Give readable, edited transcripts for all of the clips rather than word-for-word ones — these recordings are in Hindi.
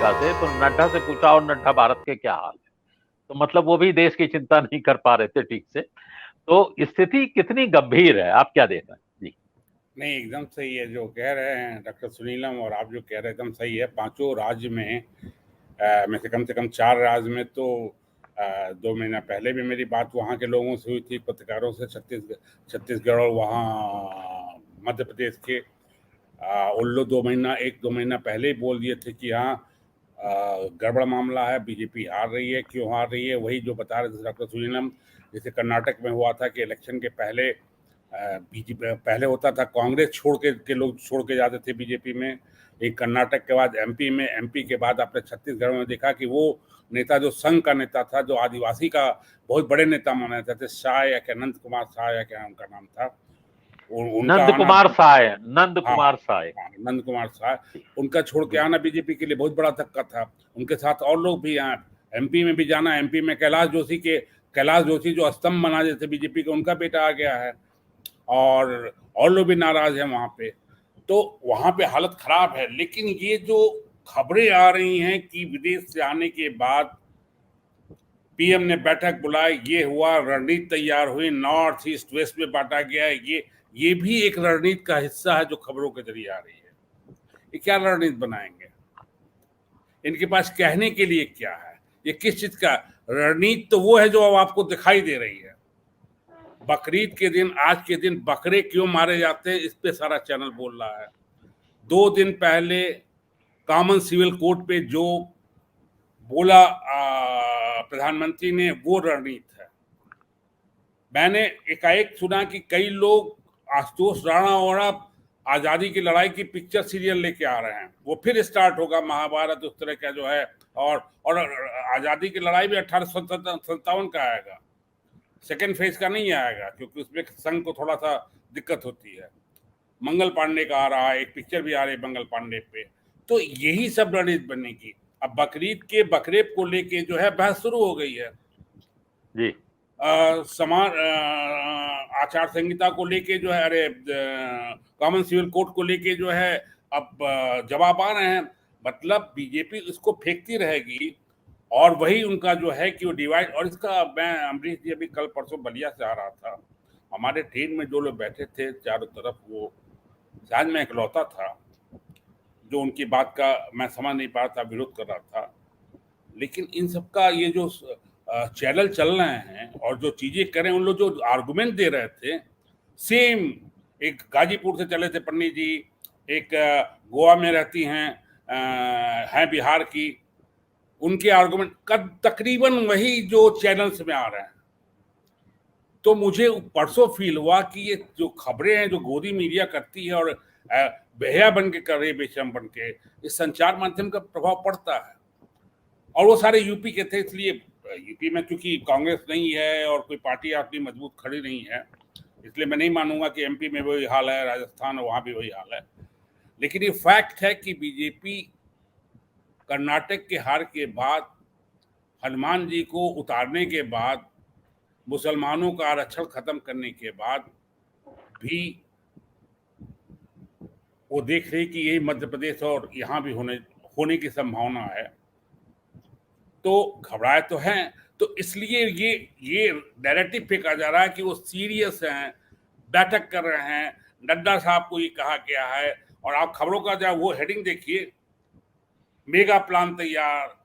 अमेरिका से, तो नड्डा से पूछा और नड्डा भारत के क्या हाल है, तो मतलब वो भी देश की चिंता नहीं कर पा रहे थे ठीक से। तो स्थिति कितनी गंभीर है, आप क्या देख रहे हैं जी? नहीं, एकदम सही है जो कह रहे हैं डॉक्टर सुनीलम, और आप जो कह रहे हैं एकदम सही है। पांचों राज्य में से कम 4 राज्य में तो 2 महीना पहले भी मेरी बात वहाँ के लोगों से हुई थी, पत्रकारों से। छत्तीसगढ़ और वहाँ मध्य प्रदेश के उन लोग 1-2 महीना पहले ही बोल दिए थे कि हाँ, गड़बड़ मामला है, बीजेपी हार रही है। क्यों हार रही है? वही जो बता रहे थे डॉक्टर सुनीलम। जैसे कर्नाटक में हुआ था कि इलेक्शन के पहले बीजेपी पहले होता था, कांग्रेस छोड़ के लोग छोड़ के जाते थे बीजेपी में। एक कर्नाटक के बाद एमपी के बाद आपने छत्तीसगढ़ में देखा कि वो नेता जो संघ का नेता था, जो आदिवासी का बहुत बड़े नेता माने जाते थे, शाह या क्या नंद कुमार शाह या क्या उनका नाम था, उनका नंद आना। कुमार साय, नंद हाँ, कुमार साय। हाँ, नंद कुमार शाह, जी उनका छोड़ के जी। आना बीजेपी के लिए बहुत बड़ा धक्का था। उनके साथ और लोग भी यहाँ एमपी में भी जाना। एमपी में कैलाश जोशी जो स्तंभ बना देते बीजेपी के, उनका बेटा आ गया है, और लोग भी नाराज हैं वहां पे। तो वहां पे हालत खराब है। लेकिन ये जो खबरें आ रही हैं कि विदेश से आने के बाद पीएम ने बैठक बुलाई, ये हुआ, रणनीति तैयार हुई, नॉर्थ ईस्ट वेस्ट में बांटा गया है, ये भी एक रणनीति का हिस्सा है जो खबरों के जरिए आ रही है। ये क्या रणनीति बनाएंगे? इनके पास कहने के लिए क्या है? ये किस चीज का रणनीति? तो वो है जो अब आपको दिखाई दे रही है। बकरीद के दिन, आज के दिन बकरे क्यों मारे जाते हैं, इस पे सारा चैनल बोल रहा है। 2 दिन पहले कॉमन सिविल कोड पे जो बोला प्रधानमंत्री ने, वो रणनीति है। मैंने एकाएक सुना कि कई लोग आशुतोष राणा और आजादी की लड़ाई की पिक्चर सीरियल लेके आ रहे हैं। वो फिर स्टार्ट होगा महाभारत उस तरह का जो है, और आजादी की लड़ाई भी 1857 का आएगा, सेकेंड फेज का नहीं आएगा, क्योंकि उसमें संघ को थोड़ा सा दिक्कत होती है। मंगल पांडे का आ रहा है, एक पिक्चर भी आ रही है मंगल पांडे पे। तो यही सब रणनीति बनेगी। अब बकरीद के बकरे को लेके जो है बहस शुरू हो गई है। जी समान आचार संहिता को लेके जो है, अरे कॉमन सिविल कोड को लेके जो है अब जवाब आ रहे हैं। मतलब बीजेपी इसको फेंकती रहेगी, और वही उनका जो है कि वो डिवाइड। और इसका मैं, अमरीश जी अभी कल परसों बलिया से आ रहा था, हमारे ट्रेन में जो लोग बैठे थे चारों तरफ, वो शायद मैं इकलौता था जो उनकी बात का मैं समझ नहीं पा रहा था, विरोध कर रहा था। लेकिन इन सबका ये जो चैनल चल रहे हैं और जो चीजें करें, उन लोग जो आर्गुमेंट दे रहे थे, सेम एक गाजीपुर से चले थे पंडित जी, एक गोवा में रहती हैं बिहार की, उनके आर्गुमेंट तकरीबन वही जो चैनल्स में आ रहे हैं। तो मुझे परसों फील हुआ कि ये जो खबरें हैं जो गोदी मीडिया करती है और बेहया बन के कर रही है, बेशरम बन के, इस संचार माध्यम का प्रभाव पड़ता है। और वो सारे यूपी के थे, इसलिए यूपी में चूंकि कांग्रेस नहीं है और कोई पार्टी अपनी मजबूत खड़ी नहीं है, इसलिए मैं नहीं मानूंगा कि एमपी में वही हाल है, राजस्थान वहां भी वही हाल है। लेकिन ये फैक्ट है कि बीजेपी कर्नाटक के हार के बाद, हनुमान जी को उतारने के बाद, मुसलमानों का आरक्षण खत्म करने के बाद भी वो देख रही कि यही मध्य प्रदेश और यहाँ भी होने की संभावना है। तो घबराए तो हैं। तो इसलिए ये नैरेटिव फेंका जा रहा है कि वो सीरियस हैं, बैठक कर रहे हैं, नड्डा साहब को ये कहा गया है। और आप खबरों का जब वो हेडिंग देखिए, मेगा प्लान तैयार,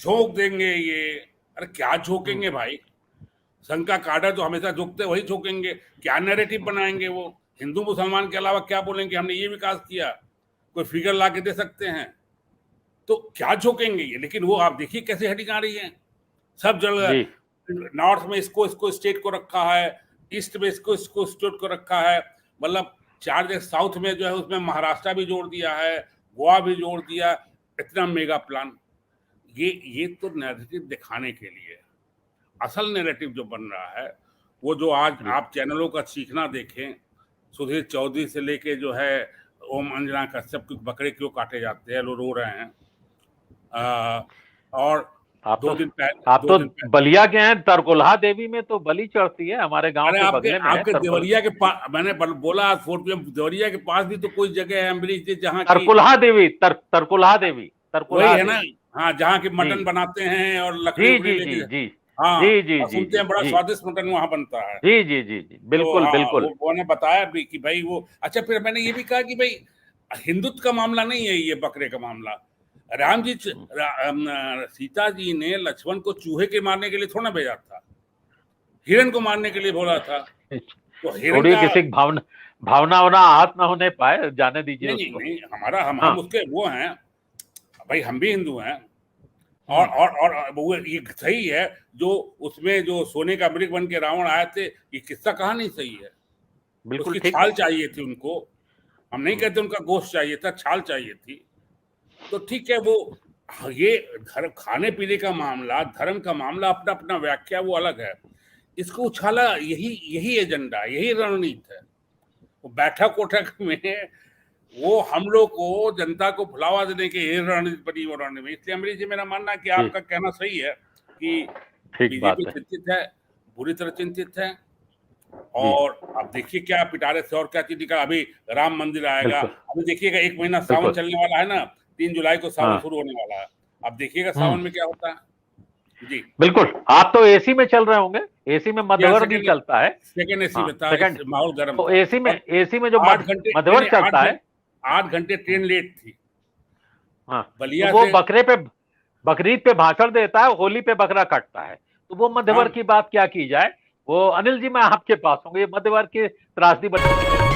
झोंक देंगे ये। अरे क्या झोंकेंगे भाई? संघ का काडर जो हमेशा झोंकते वही झोंकेंगे। क्या नैरेटिव बनाएंगे वो? हिंदू मुसलमान के अलावा क्या बोलेंगे? हमने ये विकास किया, कोई फिगर ला के दे सकते हैं? तो क्या झोंकेंगे ये? लेकिन वो आप देखिए कैसे हेडिंग आ रही है सब जगह। नॉर्थ में इसको स्टेट को रखा है, ईस्ट में इसको स्टेट को रखा है। मतलब 4 जगह, साउथ में जो है उसमें महाराष्ट्र भी जोड़ दिया है, गोवा भी जोड़ दिया। इतना मेगा प्लान, ये तो नैरेटिव दिखाने के लिए। असल नैरेटिव जो बन रहा है वो जो आज आप चैनलों का सीखना देखें, सुधीर चौधरी से लेके जो है ओम अंजना का, सब कुछ बकरे क्यों काटे जाते हैं, लोग रो रहे हैं। और आप दो दिन तो बलिया के हैं, तरकुलहा देवी में तो बलि चढ़ती है, हमारे गांव अरे के आपके बगले में है आपके देवरिया के पास, मैंने बोला 4 PM, देवरिया के पास भी तो कोई जगह है अम्बरीश जी जहाँ की तरकुलहा देवी, तरकुलहा देवी, तरकुलहा वही है ना, देवी। हाँ, जहाँ के जी मटन बनाते हैं और लकड़ी जी उकड़ी जी लेके, जी जी हाँ, जी जी और जी सुनते जी हैं बड़ा जी स्वादिष्ट मटन वहाँ बनता है। जी जी जी जी, तो बिल्कुल हाँ, बिल्कुल। वो ने बताया भी कि भाई वो अच्छा, फिर मैंने ये भी कहा कि भाई हिंदुत्व का मामला नहीं है ये बकरे का मामला। राम जी सीता जी ने लक्ष्मण को चूहे के मारने के लिए थोड़ा भेजा था, हिरण को मारने के लिए बोला था। तो हिरण छोड़िए, का, किसी की भावना भावना होना आहत ना होने पाए, जाने दीजिए नहीं नहीं उसको। नहीं, हमारा हम हाँ। उसके वो हैं भाई, हम भी हिंदू हैं। और हम्म। वो ये सही है, जो उसमें जो सोने का मृग बन के रावण आए थे, ये किस्सा कहानी सही है। बिल्कुल उसकी ठीक छाल है। चाहिए थी उनको, हम नहीं हम्म। कहते उनका गोश्त चाहिए था, छाल चाहिए थी। तो ठीक है, वो ये धर्म खाने पीने का मामला, धर्म का मामला, अपना अपना व्याख्या वो अलग है। इसको उछाला, यही यही एजेंडा, यही रणनीति है। वो बैठक उठक में वो हम लोग को, जनता को भुलावा देने के ये रणनीति बनी, वो रणनीति। इसलिए अमरीश जी, मेरा मानना है कि जी, आपका कहना सही है कि ठीक बीजेपी बात है। चिंतित है, बुरी तरह चिंतित है। जी, और अब देखिए क्या पिटारे से और क्या चीज निकला। अभी राम मंदिर आएगा, बिल्कुल अभी देखिएगा 1 महीना सावन बिल्कुल। चलने वाला है ना, 3 जुलाई को सावन हाँ। शुरू होने वाला है। अब देखिएगा हम्म। सावन में क्या होता है। जी, बिल्कुल, आप तो एसी में चल रहे होंगे, एसी में यहाँ मध्यवर्ती सेकंड चलता है। सेकंड एसी हाँ, में था, इस सेकंड। माहौल गर्म तो था। एसी में, और एसी में जो 8 घंटे, नहीं मध्यवर्त नहीं, चलता है। 8 घंटे ट्रेन लेट थी हाँ, तो बलिया वो से। बकरे पे, बकरीद पे भाषण देता है, होली पे बकरा कटता है। तो वो हाँ, मध्यवर्ग की बात क्या की जाए। वो अनिल जी, मैं आपके पास हूँ, ये मध्यवर्ग की त्रासदी बन